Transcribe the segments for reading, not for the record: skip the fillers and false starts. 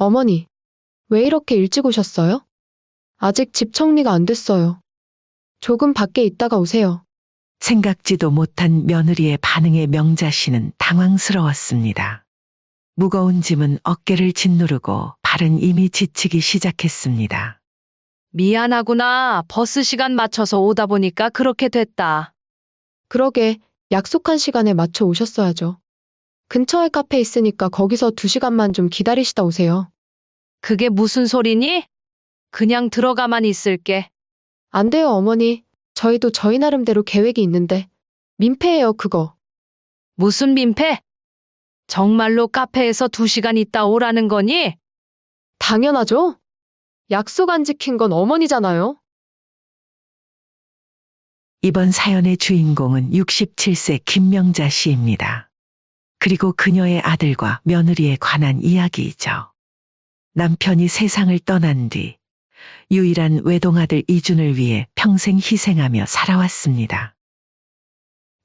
어머니, 왜 이렇게 일찍 오셨어요? 아직 집 정리가 안 됐어요. 조금 밖에 있다가 오세요. 생각지도 못한 며느리의 반응에 명자 씨는 당황스러웠습니다. 무거운 짐은 어깨를 짓누르고 발은 이미 지치기 시작했습니다. 미안하구나. 버스 시간 맞춰서 오다 보니까 그렇게 됐다. 그러게, 약속한 시간에 맞춰 오셨어야죠. 근처에 카페 있으니까 거기서 2시간만 좀 기다리시다 오세요. 그게 무슨 소리니? 그냥 들어가만 있을게. 안 돼요, 어머니. 저희도 저희 나름대로 계획이 있는데. 민폐예요, 그거. 무슨 민폐? 정말로 카페에서 2시간 있다 오라는 거니? 당연하죠? 약속 안 지킨 건 어머니잖아요. 이번 사연의 주인공은 67세 김명자 씨입니다. 그리고 그녀의 아들과 며느리에 관한 이야기이죠. 남편이 세상을 떠난 뒤 유일한 외동아들 이준을 위해 평생 희생하며 살아왔습니다.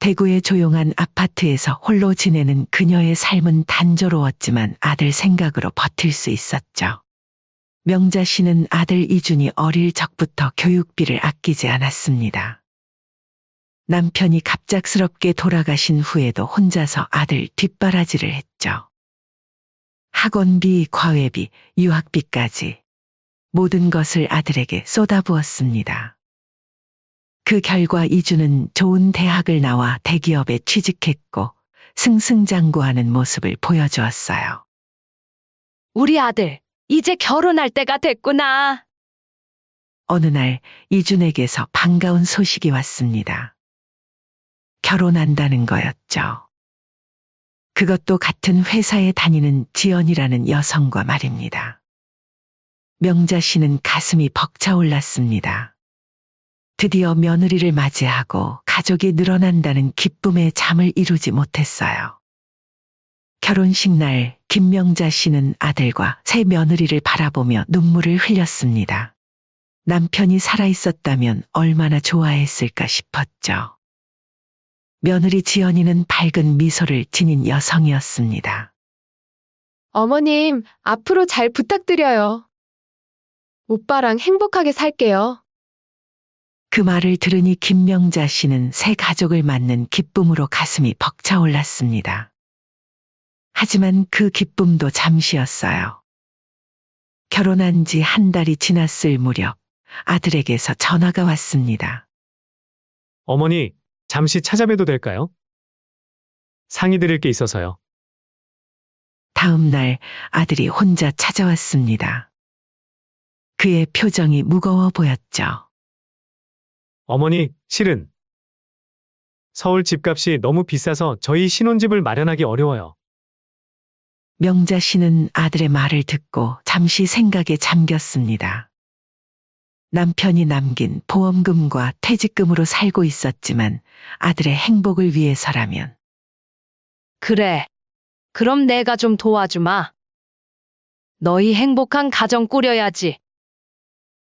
대구의 조용한 아파트에서 홀로 지내는 그녀의 삶은 단조로웠지만 아들 생각으로 버틸 수 있었죠. 명자 씨는 아들 이준이 어릴 적부터 교육비를 아끼지 않았습니다. 남편이 갑작스럽게 돌아가신 후에도 혼자서 아들 뒷바라지를 했죠. 학원비, 과외비, 유학비까지 모든 것을 아들에게 쏟아부었습니다. 그 결과 이준은 좋은 대학을 나와 대기업에 취직했고 승승장구하는 모습을 보여주었어요. 우리 아들, 이제 결혼할 때가 됐구나. 어느 날 이준에게서 반가운 소식이 왔습니다. 결혼한다는 거였죠. 그것도 같은 회사에 다니는 지연이라는 여성과 말입니다. 명자 씨는 가슴이 벅차올랐습니다. 드디어 며느리를 맞이하고 가족이 늘어난다는 기쁨의 잠을 이루지 못했어요. 결혼식 날 김명자 씨는 아들과 새 며느리를 바라보며 눈물을 흘렸습니다. 남편이 살아있었다면 얼마나 좋아했을까 싶었죠. 며느리 지연이는 밝은 미소를 지닌 여성이었습니다. 어머님, 앞으로 잘 부탁드려요. 오빠랑 행복하게 살게요. 그 말을 들으니 김명자 씨는 새 가족을 맞는 기쁨으로 가슴이 벅차올랐습니다. 하지만 그 기쁨도 잠시였어요. 결혼한 지 한 달이 지났을 무렵 아들에게서 전화가 왔습니다. 어머니, 잠시 찾아뵈도 될까요? 상의 드릴 게 있어서요. 다음 날 아들이 혼자 찾아왔습니다. 그의 표정이 무거워 보였죠. 어머니, 실은 서울 집값이 너무 비싸서 저희 신혼집을 마련하기 어려워요. 명자 씨는 아들의 말을 듣고 잠시 생각에 잠겼습니다. 남편이 남긴 보험금과 퇴직금으로 살고 있었지만 아들의 행복을 위해서라면 그래. 그럼 내가 좀 도와주마. 너희 행복한 가정 꾸려야지.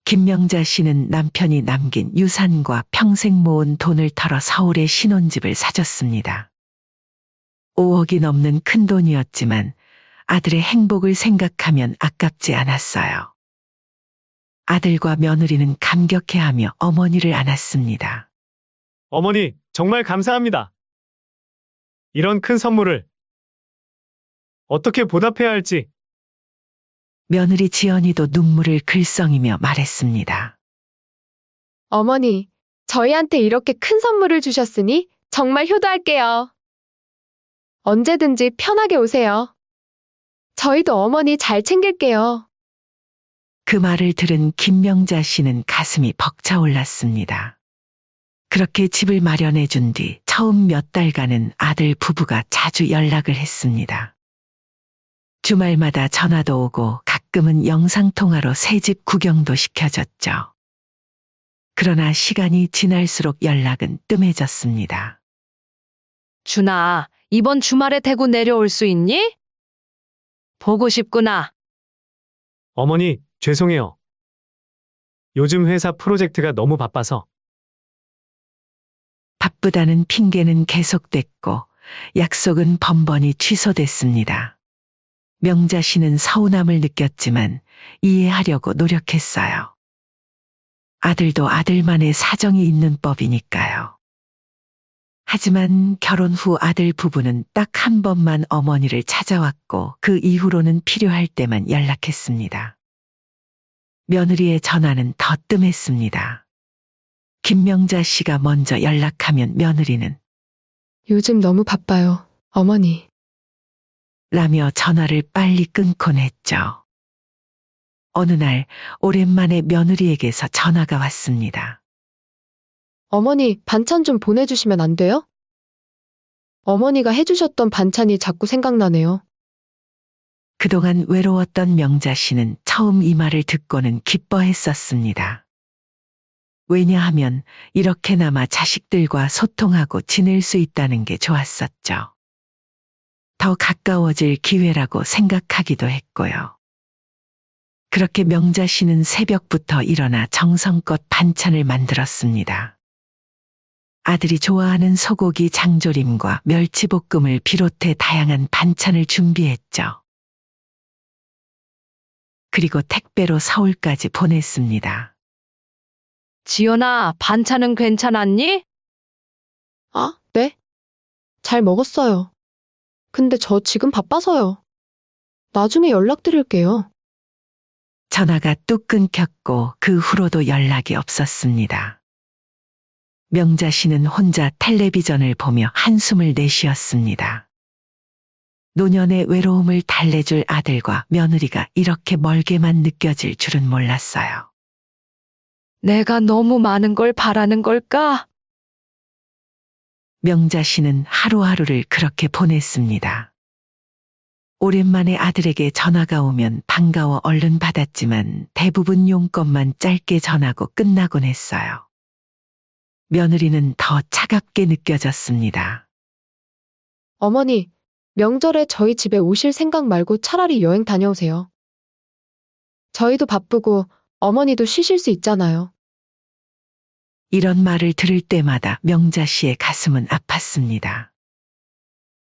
김명자 씨는 남편이 남긴 유산과 평생 모은 돈을 털어 서울에 신혼집을 사줬습니다. 5억이 넘는 큰 돈이었지만 아들의 행복을 생각하면 아깝지 않았어요. 아들과 며느리는 감격해하며 어머니를 안았습니다. 어머니, 정말 감사합니다. 이런 큰 선물을 어떻게 보답해야 할지. 며느리 지연이도 눈물을 글썽이며 말했습니다. 어머니, 저희한테 이렇게 큰 선물을 주셨으니 정말 효도할게요. 언제든지 편하게 오세요. 저희도 어머니 잘 챙길게요. 그 말을 들은 김명자 씨는 가슴이 벅차올랐습니다. 그렇게 집을 마련해 준 뒤 처음 몇 달간은 아들 부부가 자주 연락을 했습니다. 주말마다 전화도 오고 가끔은 영상통화로 새 집 구경도 시켜줬죠. 그러나 시간이 지날수록 연락은 뜸해졌습니다. 준아, 이번 주말에 대구 내려올 수 있니? 보고 싶구나. 어머니, 죄송해요. 요즘 회사 프로젝트가 너무 바빠서. 바쁘다는 핑계는 계속됐고 약속은 번번이 취소됐습니다. 명자 씨는 서운함을 느꼈지만 이해하려고 노력했어요. 아들도 아들만의 사정이 있는 법이니까요. 하지만 결혼 후 아들 부부는 딱 한 번만 어머니를 찾아왔고 그 이후로는 필요할 때만 연락했습니다. 며느리의 전화는 더 뜸했습니다. 김명자 씨가 먼저 연락하면 며느리는 요즘 너무 바빠요, 어머니. 라며 전화를 빨리 끊곤 했죠. 어느 날 오랜만에 며느리에게서 전화가 왔습니다. 어머니, 반찬 좀 보내주시면 안 돼요? 어머니가 해주셨던 반찬이 자꾸 생각나네요. 그동안 외로웠던 명자 씨는 처음 이 말을 듣고는 기뻐했었습니다. 왜냐하면 이렇게나마 자식들과 소통하고 지낼 수 있다는 게 좋았었죠. 더 가까워질 기회라고 생각하기도 했고요. 그렇게 명자 씨는 새벽부터 일어나 정성껏 반찬을 만들었습니다. 아들이 좋아하는 소고기 장조림과 멸치볶음을 비롯해 다양한 반찬을 준비했죠. 그리고 택배로 서울까지 보냈습니다. 지연아, 반찬은 괜찮았니? 아, 네? 잘 먹었어요. 근데 저 지금 바빠서요. 나중에 연락드릴게요. 전화가 뚝 끊겼고 그 후로도 연락이 없었습니다. 명자 씨는 혼자 텔레비전을 보며 한숨을 내쉬었습니다. 노년의 외로움을 달래줄 아들과 며느리가 이렇게 멀게만 느껴질 줄은 몰랐어요. 내가 너무 많은 걸 바라는 걸까? 명자 씨는 하루하루를 그렇게 보냈습니다. 오랜만에 아들에게 전화가 오면 반가워 얼른 받았지만 대부분 용건만 짧게 전하고 끝나곤 했어요. 며느리는 더 차갑게 느껴졌습니다. 어머니, 명절에 저희 집에 오실 생각 말고 차라리 여행 다녀오세요. 저희도 바쁘고 어머니도 쉬실 수 있잖아요. 이런 말을 들을 때마다 명자 씨의 가슴은 아팠습니다.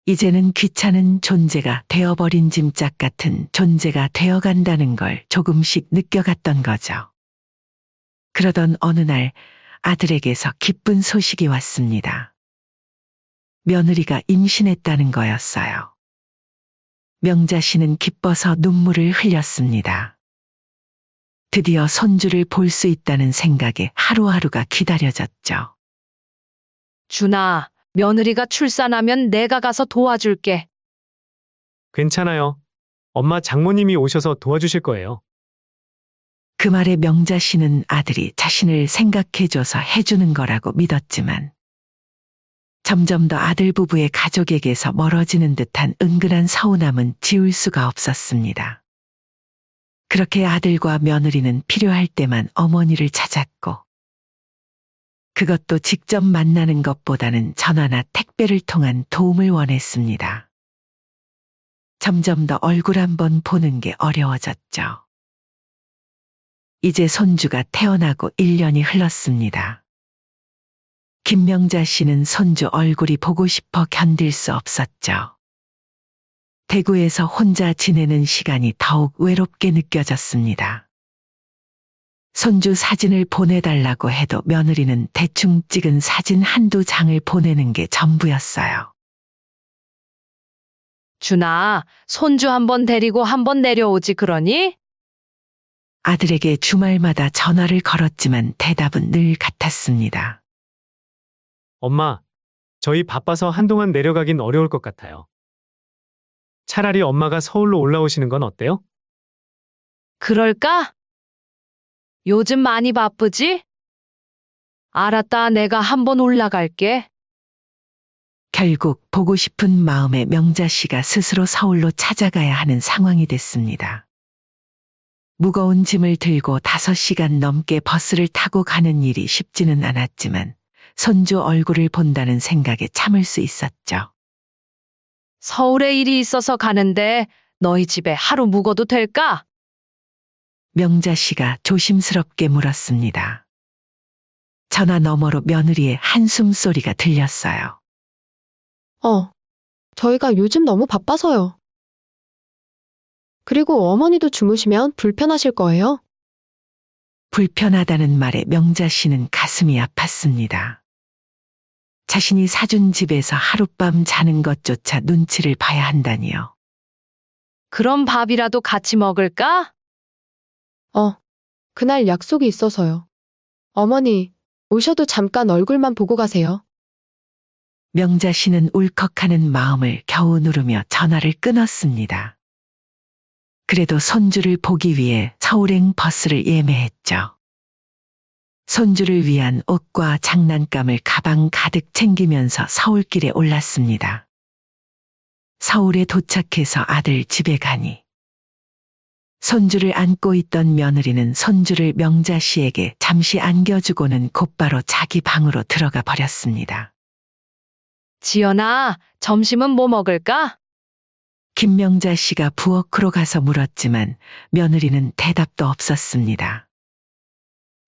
이제는 귀찮은 존재가 되어버린 짐짝 같은 존재가 되어간다는 걸 조금씩 느껴갔던 거죠. 그러던 어느 날 아들에게서 기쁜 소식이 왔습니다. 며느리가 임신했다는 거였어요. 명자 씨는 기뻐서 눈물을 흘렸습니다. 드디어 손주를 볼 수 있다는 생각에 하루하루가 기다려졌죠. 준아, 며느리가 출산하면 내가 가서 도와줄게. 괜찮아요. 엄마 장모님이 오셔서 도와주실 거예요. 그 말에 명자 씨는 아들이 자신을 생각해줘서 해주는 거라고 믿었지만 점점 더 아들 부부의 가족에게서 멀어지는 듯한 은근한 서운함은 지울 수가 없었습니다. 그렇게 아들과 며느리는 필요할 때만 어머니를 찾았고 그것도 직접 만나는 것보다는 전화나 택배를 통한 도움을 원했습니다. 점점 더 얼굴 한번 보는 게 어려워졌죠. 이제 손주가 태어나고 1년이 흘렀습니다. 김명자 씨는 손주 얼굴이 보고 싶어 견딜 수 없었죠. 대구에서 혼자 지내는 시간이 더욱 외롭게 느껴졌습니다. 손주 사진을 보내달라고 해도 며느리는 대충 찍은 사진 한두 장을 보내는 게 전부였어요. 준아, 손주 한번 데리고 한번 내려오지 그러니? 아들에게 주말마다 전화를 걸었지만 대답은 늘 같았습니다. 엄마, 저희 바빠서 한동안 내려가긴 어려울 것 같아요. 차라리 엄마가 서울로 올라오시는 건 어때요? 그럴까? 요즘 많이 바쁘지? 알았다, 내가 한번 올라갈게. 결국 보고 싶은 마음에 명자 씨가 스스로 서울로 찾아가야 하는 상황이 됐습니다. 무거운 짐을 들고 5시간 넘게 버스를 타고 가는 일이 쉽지는 않았지만 손주 얼굴을 본다는 생각에 참을 수 있었죠. 서울에 일이 있어서 가는데 너희 집에 하루 묵어도 될까? 명자 씨가 조심스럽게 물었습니다. 전화 너머로 며느리의 한숨 소리가 들렸어요. 저희가 요즘 너무 바빠서요. 그리고 어머니도 주무시면 불편하실 거예요. 불편하다는 말에 명자 씨는 가슴이 아팠습니다. 자신이 사준 집에서 하룻밤 자는 것조차 눈치를 봐야 한다니요. 그럼 밥이라도 같이 먹을까? 그날 약속이 있어서요. 어머니, 오셔도 잠깐 얼굴만 보고 가세요. 명자 씨는 울컥하는 마음을 겨우 누르며 전화를 끊었습니다. 그래도 손주를 보기 위해 서울행 버스를 예매했죠. 손주를 위한 옷과 장난감을 가방 가득 챙기면서 서울길에 올랐습니다. 서울에 도착해서 아들 집에 가니 손주를 안고 있던 며느리는 손주를 명자 씨에게 잠시 안겨주고는 곧바로 자기 방으로 들어가 버렸습니다. 지연아, 점심은 뭐 먹을까? 김명자 씨가 부엌으로 가서 물었지만 며느리는 대답도 없었습니다.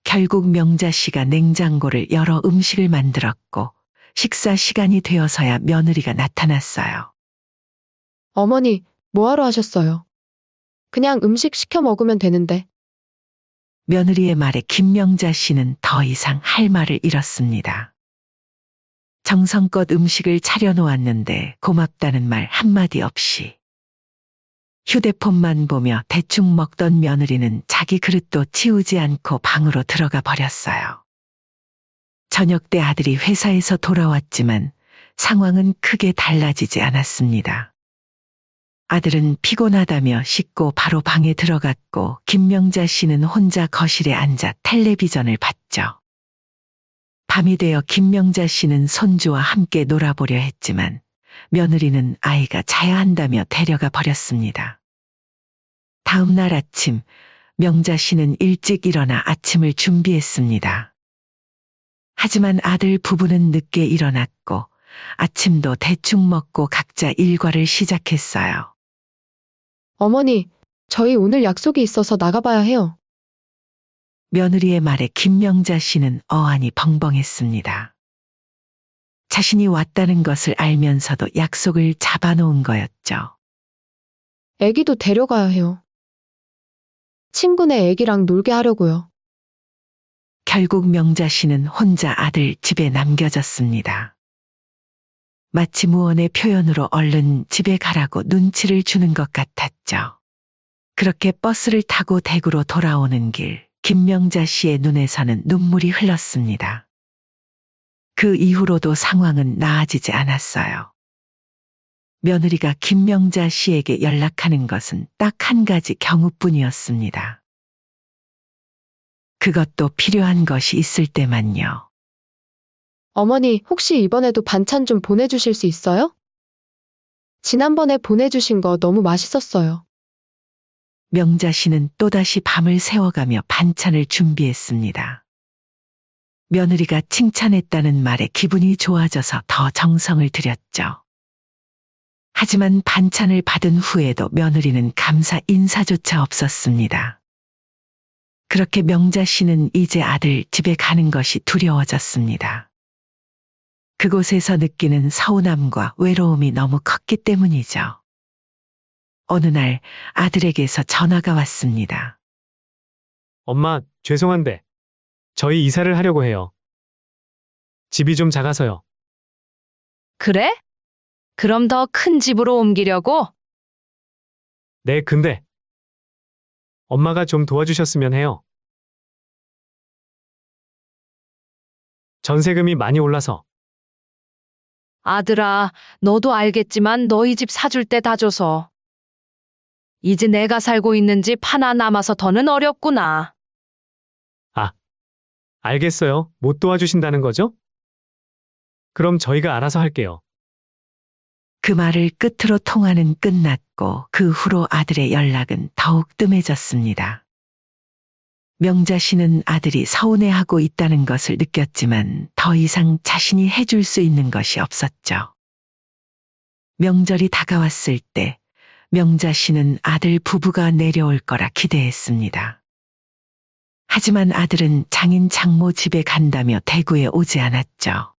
결국 명자 씨가 냉장고를 열어 음식을 만들었고 식사 시간이 되어서야 며느리가 나타났어요. 어머니, 뭐하러 하셨어요? 그냥 음식 시켜 먹으면 되는데. 며느리의 말에 김명자 씨는 더 이상 할 말을 잃었습니다. 정성껏 음식을 차려놓았는데 고맙다는 말 한마디 없이 휴대폰만 보며 대충 먹던 며느리는 자기 그릇도 치우지 않고 방으로 들어가 버렸어요. 저녁 때 아들이 회사에서 돌아왔지만 상황은 크게 달라지지 않았습니다. 아들은 피곤하다며 씻고 바로 방에 들어갔고 김명자 씨는 혼자 거실에 앉아 텔레비전을 봤죠. 밤이 되어 김명자 씨는 손주와 함께 놀아보려 했지만 며느리는 아이가 자야 한다며 데려가 버렸습니다. 다음 날 아침, 명자 씨는 일찍 일어나 아침을 준비했습니다. 하지만 아들 부부는 늦게 일어났고 아침도 대충 먹고 각자 일과를 시작했어요. 어머니, 저희 오늘 약속이 있어서 나가봐야 해요. 며느리의 말에 김명자 씨는 어안이 벙벙했습니다. 자신이 왔다는 것을 알면서도 약속을 잡아놓은 거였죠. 애기도 데려가야 해요. 친구네 애기랑 놀게 하려고요. 결국 명자 씨는 혼자 아들 집에 남겨졌습니다. 마치 무언의 표현으로 얼른 집에 가라고 눈치를 주는 것 같았죠. 그렇게 버스를 타고 대구로 돌아오는 길, 김명자 씨의 눈에서는 눈물이 흘렀습니다. 그 이후로도 상황은 나아지지 않았어요. 며느리가 김명자 씨에게 연락하는 것은 딱 한 가지 경우뿐이었습니다. 그것도 필요한 것이 있을 때만요. 어머니, 혹시 이번에도 반찬 좀 보내주실 수 있어요? 지난번에 보내주신 거 너무 맛있었어요. 명자 씨는 또다시 밤을 새워가며 반찬을 준비했습니다. 며느리가 칭찬했다는 말에 기분이 좋아져서 더 정성을 들였죠. 하지만 반찬을 받은 후에도 며느리는 감사 인사조차 없었습니다. 그렇게 명자 씨는 이제 아들 집에 가는 것이 두려워졌습니다. 그곳에서 느끼는 서운함과 외로움이 너무 컸기 때문이죠. 어느 날 아들에게서 전화가 왔습니다. 엄마, 죄송한데 저희 이사를 하려고 해요. 집이 좀 작아서요. 그래? 그럼 더 큰 집으로 옮기려고? 네, 근데 엄마가 좀 도와주셨으면 해요. 전세금이 많이 올라서. 아들아, 너도 알겠지만 너희 집 사줄 때 다 줘서. 이제 내가 살고 있는 집 하나 남아서 더는 어렵구나. 알겠어요. 못 도와주신다는 거죠? 그럼 저희가 알아서 할게요. 그 말을 끝으로 통화는 끝났고 그 후로 아들의 연락은 더욱 뜸해졌습니다. 명자 씨는 아들이 서운해하고 있다는 것을 느꼈지만 더 이상 자신이 해줄 수 있는 것이 없었죠. 명절이 다가왔을 때 명자 씨는 아들 부부가 내려올 거라 기대했습니다. 하지만 아들은 장인 장모 집에 간다며 대구에 오지 않았죠.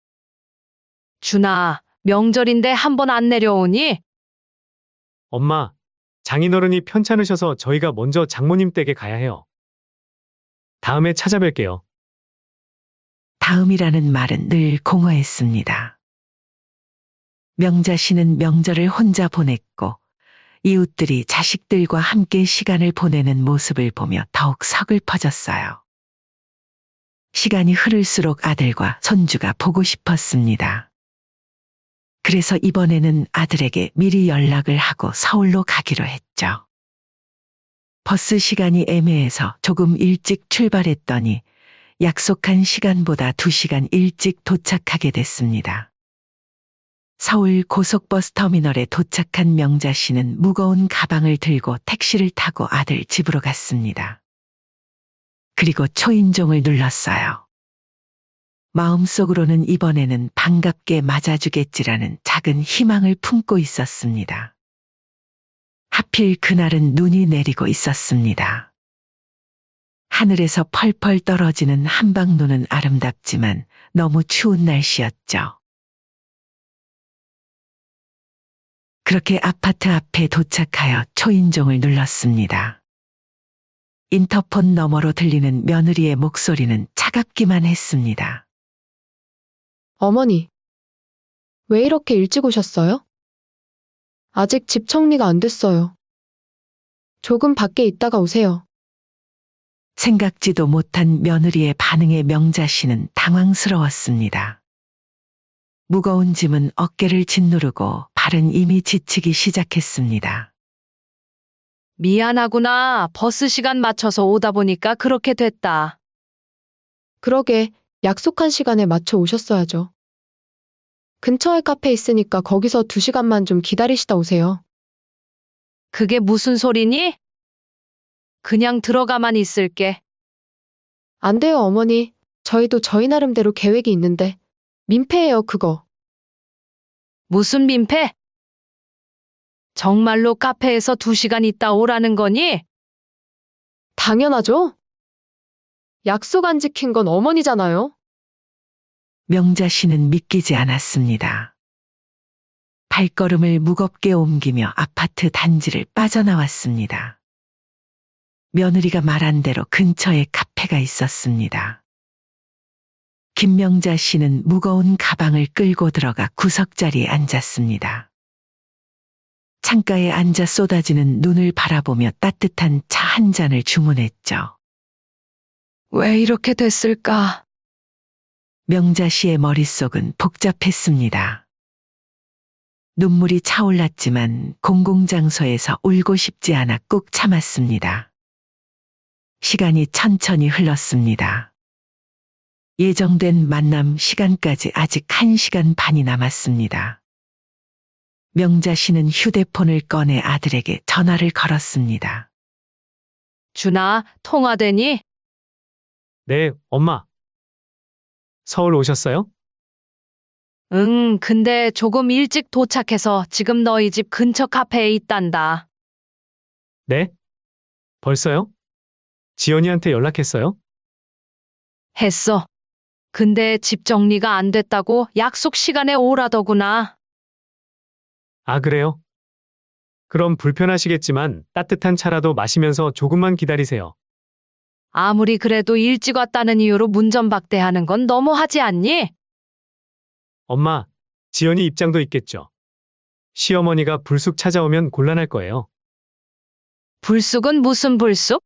준아, 명절인데 한 번 안 내려오니? 엄마, 장인어른이 편찮으셔서 저희가 먼저 장모님 댁에 가야 해요. 다음에 찾아뵐게요. 다음이라는 말은 늘 공허했습니다. 명자 씨는 명절을 혼자 보냈고 이웃들이 자식들과 함께 시간을 보내는 모습을 보며 더욱 서글퍼졌어요. 시간이 흐를수록 아들과 손주가 보고 싶었습니다. 그래서 이번에는 아들에게 미리 연락을 하고 서울로 가기로 했죠. 버스 시간이 애매해서 조금 일찍 출발했더니 약속한 시간보다 2시간 일찍 도착하게 됐습니다. 서울 고속버스 터미널에 도착한 명자 씨는 무거운 가방을 들고 택시를 타고 아들 집으로 갔습니다. 그리고 초인종을 눌렀어요. 마음속으로는 이번에는 반갑게 맞아주겠지라는 작은 희망을 품고 있었습니다. 하필 그날은 눈이 내리고 있었습니다. 하늘에서 펄펄 떨어지는 한방눈은 아름답지만 너무 추운 날씨였죠. 그렇게 아파트 앞에 도착하여 초인종을 눌렀습니다. 인터폰 너머로 들리는 며느리의 목소리는 차갑기만 했습니다. 어머니, 왜 이렇게 일찍 오셨어요? 아직 집 정리가 안 됐어요. 조금 밖에 있다가 오세요. 생각지도 못한 며느리의 반응에 명자 씨는 당황스러웠습니다. 무거운 짐은 어깨를 짓누르고 발은 이미 지치기 시작했습니다. 미안하구나. 버스 시간 맞춰서 오다 보니까 그렇게 됐다. 그러게, 약속한 시간에 맞춰 오셨어야죠. 근처에 카페 있으니까 거기서 2시간만 좀 기다리시다 오세요. 그게 무슨 소리니? 그냥 들어가만 있을게. 안 돼요, 어머니. 저희도 저희 나름대로 계획이 있는데. 민폐예요, 그거. 무슨 민폐? 정말로 카페에서 2시간 있다 오라는 거니? 당연하죠? 약속 안 지킨 건 어머니잖아요. 명자 씨는 믿기지 않았습니다. 발걸음을 무겁게 옮기며 아파트 단지를 빠져나왔습니다. 며느리가 말한 대로 근처에 카페가 있었습니다. 김명자 씨는 무거운 가방을 끌고 들어가 구석자리에 앉았습니다. 창가에 앉아 쏟아지는 눈을 바라보며 따뜻한 차 한 잔을 주문했죠. 왜 이렇게 됐을까? 명자 씨의 머릿속은 복잡했습니다. 눈물이 차올랐지만 공공장소에서 울고 싶지 않아 꾹 참았습니다. 시간이 천천히 흘렀습니다. 예정된 만남 시간까지 아직 1시간 반이 남았습니다. 명자 씨는 휴대폰을 꺼내 아들에게 전화를 걸었습니다. 준아, 통화되니? 네, 엄마. 서울 오셨어요? 응, 근데 조금 일찍 도착해서 지금 너희 집 근처 카페에 있단다. 네? 벌써요? 지연이한테 연락했어요? 했어. 근데 집 정리가 안 됐다고 약속 시간에 오라더구나. 아, 그래요? 그럼 불편하시겠지만 따뜻한 차라도 마시면서 조금만 기다리세요. 아무리 그래도 일찍 왔다는 이유로 문전박대하는 건 너무하지 않니? 엄마, 지연이 입장도 있겠죠. 시어머니가 불쑥 찾아오면 곤란할 거예요. 불쑥은 무슨 불쑥?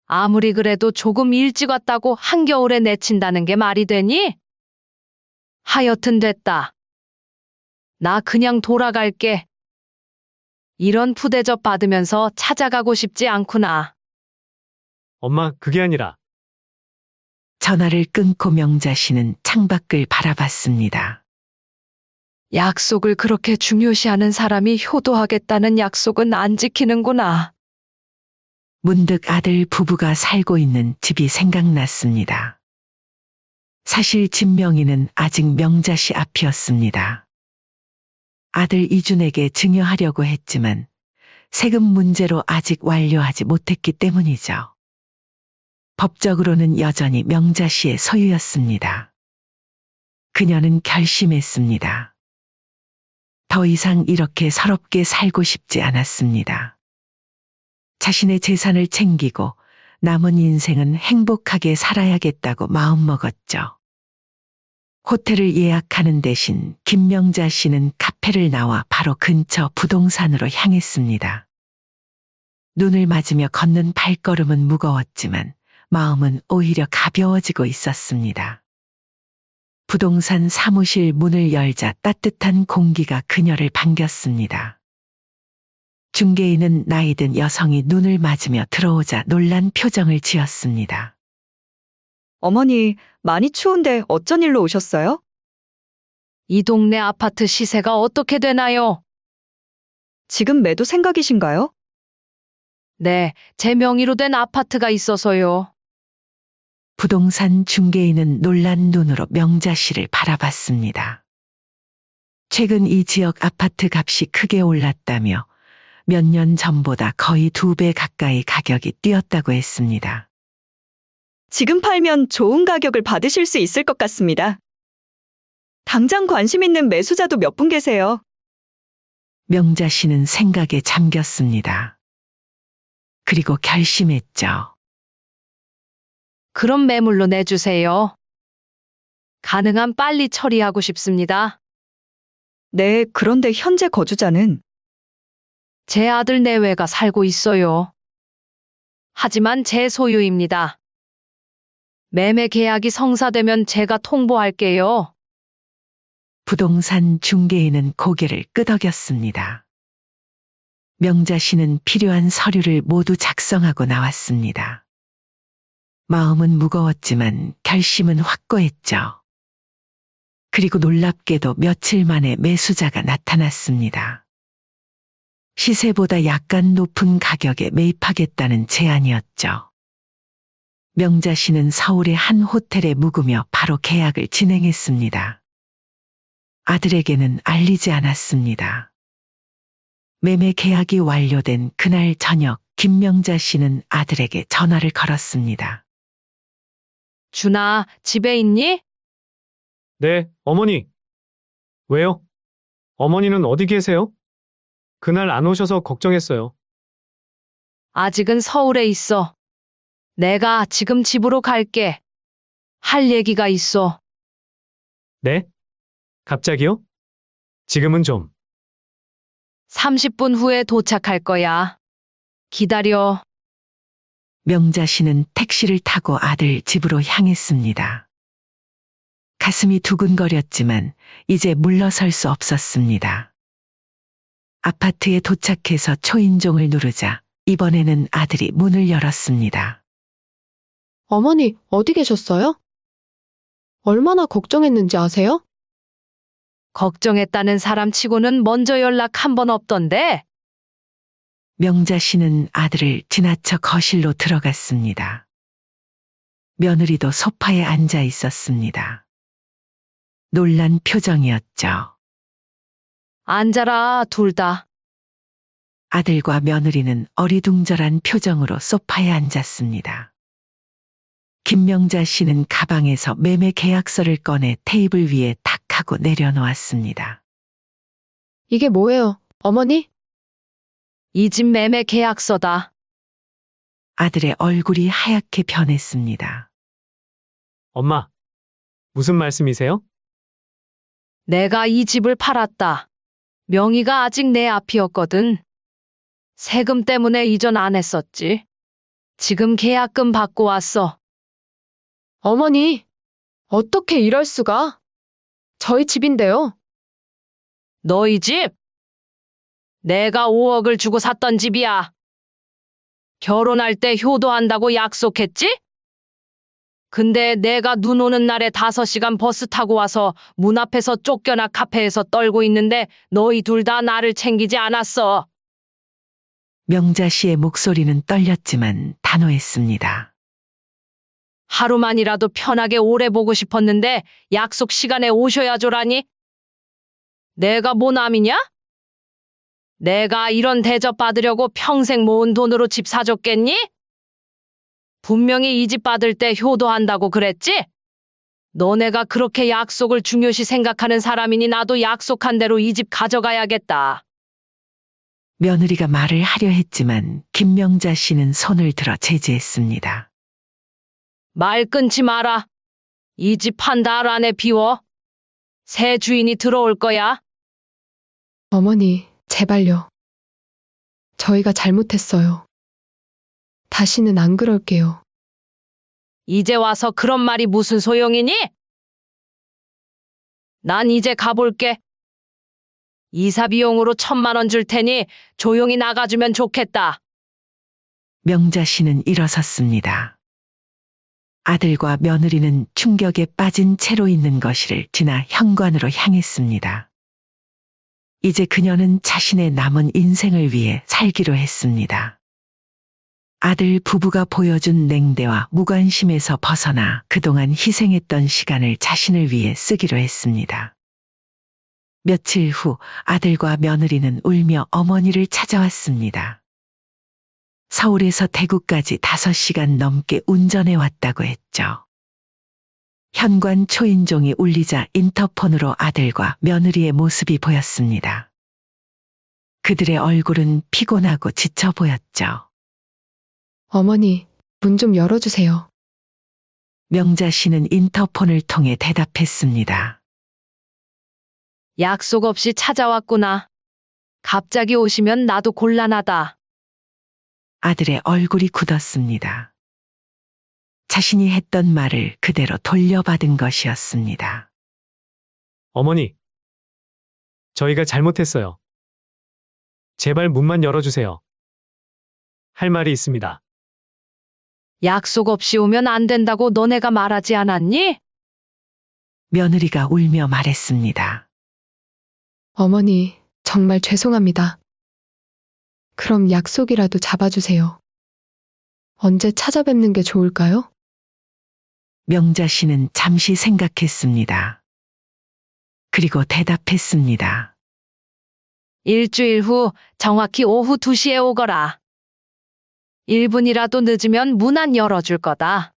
아무리 그래도 조금 일찍 왔다고 한겨울에 내친다는 게 말이 되니? 하여튼 됐다. 나 그냥 돌아갈게. 이런 푸대접 받으면서 찾아가고 싶지 않구나. 엄마, 그게 아니라 전화를 끊고 명자 씨는 창밖을 바라봤습니다. 약속을 그렇게 중요시하는 사람이 효도하겠다는 약속은 안 지키는구나. 문득 아들 부부가 살고 있는 집이 생각났습니다. 사실 집 명의는 아직 명자 씨 앞이었습니다. 아들 이준에게 증여하려고 했지만 세금 문제로 아직 완료하지 못했기 때문이죠. 법적으로는 여전히 명자 씨의 소유였습니다. 그녀는 결심했습니다. 더 이상 이렇게 서럽게 살고 싶지 않았습니다. 자신의 재산을 챙기고 남은 인생은 행복하게 살아야겠다고 마음먹었죠. 호텔을 예약하는 대신 김명자 씨는 카페를 나와 바로 근처 부동산으로 향했습니다. 눈을 맞으며 걷는 발걸음은 무거웠지만 마음은 오히려 가벼워지고 있었습니다. 부동산 사무실 문을 열자 따뜻한 공기가 그녀를 반겼습니다. 중개인은 나이든 여성이 눈을 맞으며 들어오자 놀란 표정을 지었습니다. 어머니, 많이 추운데 어쩐 일로 오셨어요? 이 동네 아파트 시세가 어떻게 되나요? 지금 매도 생각이신가요? 네, 제 명의로 된 아파트가 있어서요. 부동산 중개인은 놀란 눈으로 명자 씨를 바라봤습니다. 최근 이 지역 아파트 값이 크게 올랐다며 몇 년 전보다 거의 2배 가까이 가격이 뛰었다고 했습니다. 지금 팔면 좋은 가격을 받으실 수 있을 것 같습니다. 당장 관심 있는 매수자도 몇 분 계세요. 명자 씨는 생각에 잠겼습니다. 그리고 결심했죠. 그럼 매물로 내주세요. 가능한 빨리 처리하고 싶습니다. 네, 그런데 현재 거주자는 제 아들 내외가 살고 있어요. 하지만 제 소유입니다. 매매 계약이 성사되면 제가 통보할게요. 부동산 중개인은 고개를 끄덕였습니다. 명자 씨는 필요한 서류를 모두 작성하고 나왔습니다. 마음은 무거웠지만 결심은 확고했죠. 그리고 놀랍게도 며칠 만에 매수자가 나타났습니다. 시세보다 약간 높은 가격에 매입하겠다는 제안이었죠. 명자 씨는 서울의 한 호텔에 묵으며 바로 계약을 진행했습니다. 아들에게는 알리지 않았습니다. 매매 계약이 완료된 그날 저녁 김명자 씨는 아들에게 전화를 걸었습니다. 준아, 집에 있니? 네, 어머니. 왜요? 어머니는 어디 계세요? 그날 안 오셔서 걱정했어요. 아직은 서울에 있어. 내가 지금 집으로 갈게. 할 얘기가 있어. 네? 갑자기요? 지금은 좀. 30분 후에 도착할 거야. 기다려. 명자 씨는 택시를 타고 아들 집으로 향했습니다. 가슴이 두근거렸지만 이제 물러설 수 없었습니다. 아파트에 도착해서 초인종을 누르자 이번에는 아들이 문을 열었습니다. 어머니, 어디 계셨어요? 얼마나 걱정했는지 아세요? 걱정했다는 사람 치고는 먼저 연락 한 번 없던데? 명자 씨는 아들을 지나쳐 거실로 들어갔습니다. 며느리도 소파에 앉아 있었습니다. 놀란 표정이었죠. 앉아라, 둘 다. 아들과 며느리는 어리둥절한 표정으로 소파에 앉았습니다. 김명자 씨는 가방에서 매매 계약서를 꺼내 테이블 위에 탁 하고 내려놓았습니다. 이게 뭐예요, 어머니? 이 집 매매 계약서다. 아들의 얼굴이 하얗게 변했습니다. 엄마, 무슨 말씀이세요? 내가 이 집을 팔았다. 명의가 아직 내 앞이었거든. 세금 때문에 이전 안 했었지. 지금 계약금 받고 왔어. 어머니, 어떻게 이럴 수가? 저희 집인데요. 너희 집? 내가 5억을 주고 샀던 집이야. 결혼할 때 효도한다고 약속했지? 근데 내가 눈 오는 날에 5시간 버스 타고 와서 문 앞에서 쫓겨나 카페에서 떨고 있는데 너희 둘 다 나를 챙기지 않았어. 명자 씨의 목소리는 떨렸지만 단호했습니다. 하루만이라도 편하게 오래 보고 싶었는데 약속 시간에 오셔야 줘라니? 내가 뭐 남이냐? 내가 이런 대접 받으려고 평생 모은 돈으로 집 사줬겠니? 분명히 이 집 받을 때 효도한다고 그랬지? 너네가 그렇게 약속을 중요시 생각하는 사람이니 나도 약속한 대로 이 집 가져가야겠다. 며느리가 말을 하려 했지만 김명자 씨는 손을 들어 제지했습니다. 말 끊지 마라. 이 집 한 달 안에 비워. 새 주인이 들어올 거야. 어머니, 제발요. 저희가 잘못했어요. 다시는 안 그럴게요. 이제 와서 그런 말이 무슨 소용이니? 난 이제 가볼게. 이사 비용으로 1,000만 원 줄 테니 조용히 나가주면 좋겠다. 명자 씨는 일어섰습니다. 아들과 며느리는 충격에 빠진 채로 있는 거실을 지나 현관으로 향했습니다. 이제 그녀는 자신의 남은 인생을 위해 살기로 했습니다. 아들 부부가 보여준 냉대와 무관심에서 벗어나 그동안 희생했던 시간을 자신을 위해 쓰기로 했습니다. 며칠 후 아들과 며느리는 울며 어머니를 찾아왔습니다. 서울에서 대구까지 5시간 넘게 운전해 왔다고 했죠. 현관 초인종이 울리자 인터폰으로 아들과 며느리의 모습이 보였습니다. 그들의 얼굴은 피곤하고 지쳐 보였죠. 어머니, 문 좀 열어주세요. 명자 씨는 인터폰을 통해 대답했습니다. 약속 없이 찾아왔구나. 갑자기 오시면 나도 곤란하다. 아들의 얼굴이 굳었습니다. 자신이 했던 말을 그대로 돌려받은 것이었습니다. 어머니, 저희가 잘못했어요. 제발 문만 열어주세요. 할 말이 있습니다. 약속 없이 오면 안 된다고 너네가 말하지 않았니? 며느리가 울며 말했습니다. 어머니, 정말 죄송합니다. 그럼 약속이라도 잡아주세요. 언제 찾아뵙는 게 좋을까요? 명자 씨는 잠시 생각했습니다. 그리고 대답했습니다. 일주일 후 정확히 오후 2시에 오거라. 1분이라도 늦으면 문 안 열어줄 거다.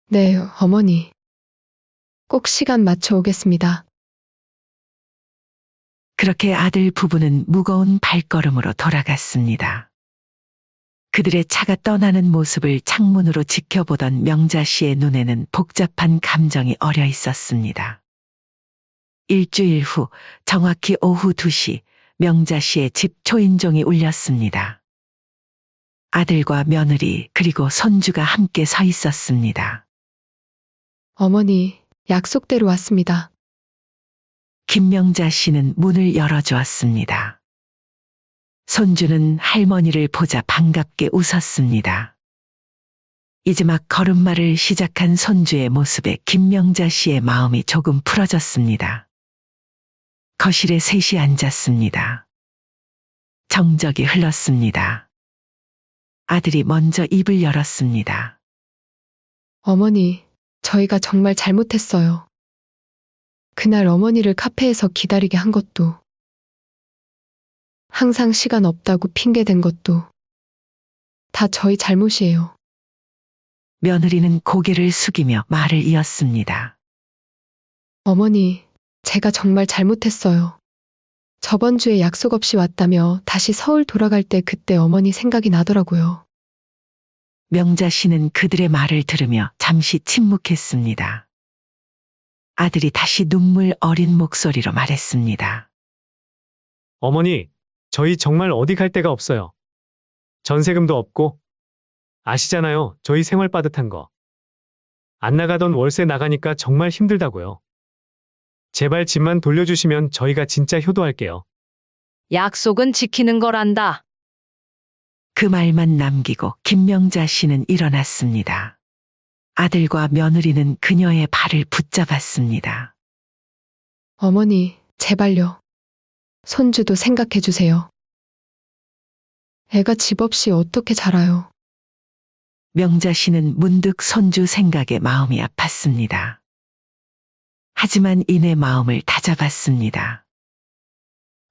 네, 어머니. 꼭 시간 맞춰 오겠습니다. 그렇게 아들 부부는 무거운 발걸음으로 돌아갔습니다. 그들의 차가 떠나는 모습을 창문으로 지켜보던 명자 씨의 눈에는 복잡한 감정이 어려 있었습니다. 일주일 후 정확히 오후 2시 명자 씨의 집 초인종이 울렸습니다. 아들과 며느리 그리고 손주가 함께 서 있었습니다. 어머니, 약속대로 왔습니다. 김명자 씨는 문을 열어주었습니다. 손주는 할머니를 보자 반갑게 웃었습니다. 이제 막 걸음마를 시작한 손주의 모습에 김명자 씨의 마음이 조금 풀어졌습니다. 거실에 셋이 앉았습니다. 정적이 흘렀습니다. 아들이 먼저 입을 열었습니다. 어머니, 저희가 정말 잘못했어요. 그날 어머니를 카페에서 기다리게 한 것도, 항상 시간 없다고 핑계댄 것도, 다 저희 잘못이에요. 며느리는 고개를 숙이며 말을 이었습니다. 어머니, 제가 정말 잘못했어요. 저번 주에 약속 없이 왔다며 다시 서울 돌아갈 때 그때 어머니 생각이 나더라고요. 명자 씨는 그들의 말을 들으며 잠시 침묵했습니다. 아들이 다시 눈물 어린 목소리로 말했습니다. 어머니, 저희 정말 어디 갈 데가 없어요. 전세금도 없고, 아시잖아요. 저희 생활 빠듯한 거. 안 나가던 월세 나가니까 정말 힘들다고요. 제발 집만 돌려주시면 저희가 진짜 효도할게요. 약속은 지키는 거란다. 그 말만 남기고 김명자 씨는 일어났습니다. 아들과 며느리는 그녀의 발을 붙잡았습니다. 어머니, 제발요. 손주도 생각해 주세요. 애가 집 없이 어떻게 자라요? 명자 씨는 문득 손주 생각에 마음이 아팠습니다. 하지만 이내 마음을 다잡았습니다.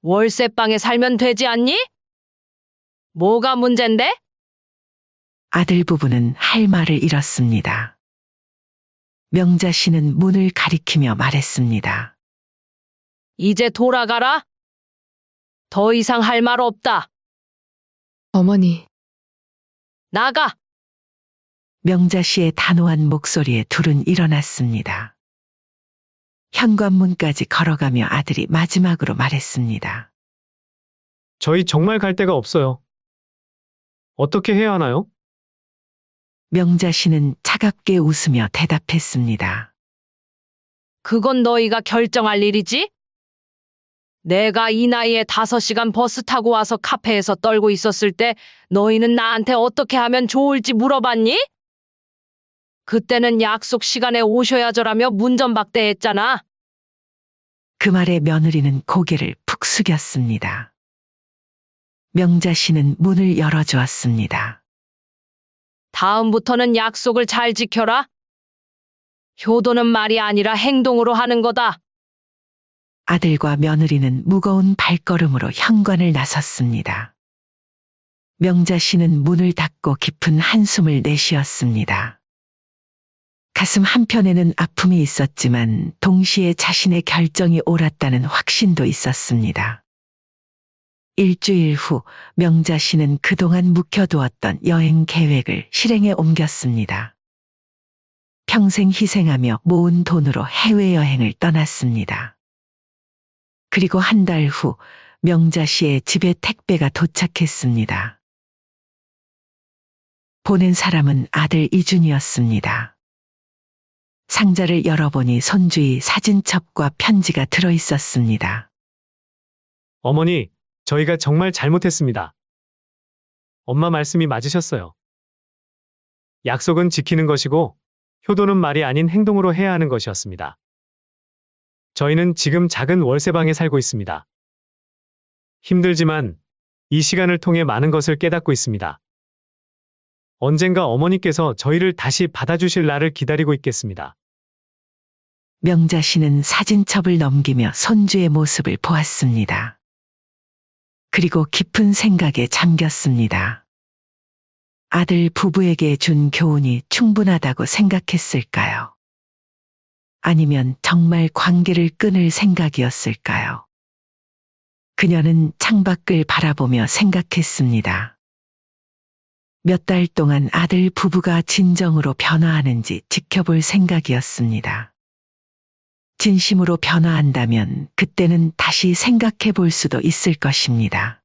월세방에 살면 되지 않니? 뭐가 문젠데? 아들 부부는 할 말을 잃었습니다. 명자 씨는 문을 가리키며 말했습니다. 이제 돌아가라. 더 이상 할 말 없다. 어머니, 나가! 명자 씨의 단호한 목소리에 둘은 일어났습니다. 현관문까지 걸어가며 아들이 마지막으로 말했습니다. 저희 정말 갈 데가 없어요. 어떻게 해야 하나요? 명자 씨는 차갑게 웃으며 대답했습니다. 그건 너희가 결정할 일이지? 내가 이 나이에 5시간 버스 타고 와서 카페에서 떨고 있었을 때 너희는 나한테 어떻게 하면 좋을지 물어봤니? 그때는 약속 시간에 오셔야죠라며 문전박대했잖아. 그 말에 며느리는 고개를 푹 숙였습니다. 명자 씨는 문을 열어주었습니다. 다음부터는 약속을 잘 지켜라. 효도는 말이 아니라 행동으로 하는 거다. 아들과 며느리는 무거운 발걸음으로 현관을 나섰습니다. 명자 씨는 문을 닫고 깊은 한숨을 내쉬었습니다. 가슴 한편에는 아픔이 있었지만 동시에 자신의 결정이 옳았다는 확신도 있었습니다. 일주일 후 명자 씨는 그동안 묵혀두었던 여행 계획을 실행에 옮겼습니다. 평생 희생하며 모은 돈으로 해외여행을 떠났습니다. 그리고 한 달 후 명자 씨의 집에 택배가 도착했습니다. 보낸 사람은 아들 이준이었습니다. 상자를 열어보니 손주의 사진첩과 편지가 들어있었습니다. 어머니, 저희가 정말 잘못했습니다. 엄마 말씀이 맞으셨어요. 약속은 지키는 것이고, 효도는 말이 아닌 행동으로 해야 하는 것이었습니다. 저희는 지금 작은 월세방에 살고 있습니다. 힘들지만 이 시간을 통해 많은 것을 깨닫고 있습니다. 언젠가 어머니께서 저희를 다시 받아주실 날을 기다리고 있겠습니다. 명자 씨는 사진첩을 넘기며 손주의 모습을 보았습니다. 그리고 깊은 생각에 잠겼습니다. 아들 부부에게 준 교훈이 충분하다고 생각했을까요? 아니면 정말 관계를 끊을 생각이었을까요? 그녀는 창밖을 바라보며 생각했습니다. 몇 달 동안 아들 부부가 진정으로 변화하는지 지켜볼 생각이었습니다. 진심으로 변화한다면 그때는 다시 생각해 볼 수도 있을 것입니다.